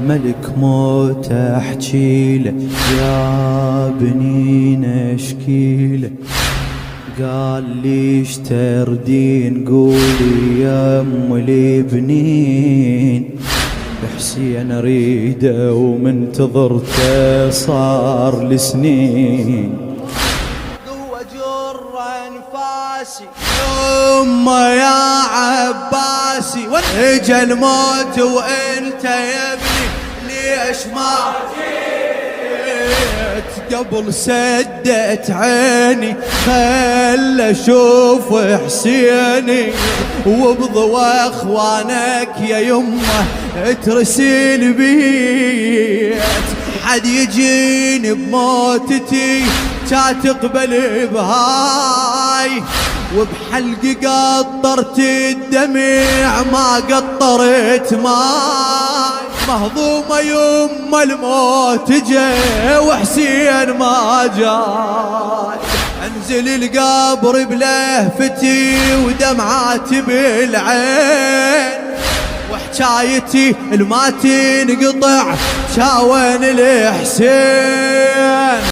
ملك موت احجيله يا بنين اشكيله، قال ليش تردين قولي يا ام البنين، حسين اريده ومنتظرته صار لسنين. وجر انفاسي يما يا عباسي، اجا الموت وانت يا ابني ليش ما جيت؟ قبل سدت عيني خل اشوف حسيني، وبضوى اخوانك يا يمه ترسل بيت، حد يجيني بموتتي جا تقبل بهاي، وبحلقي قطرت الدمع ما قطرت ماي، مهضومة يما الموت جاي وحسين ما جاي، انزل القبر بلهفتي ودمعاتي بالعين، وحكايتي الما تنقطع شاوين الحسين.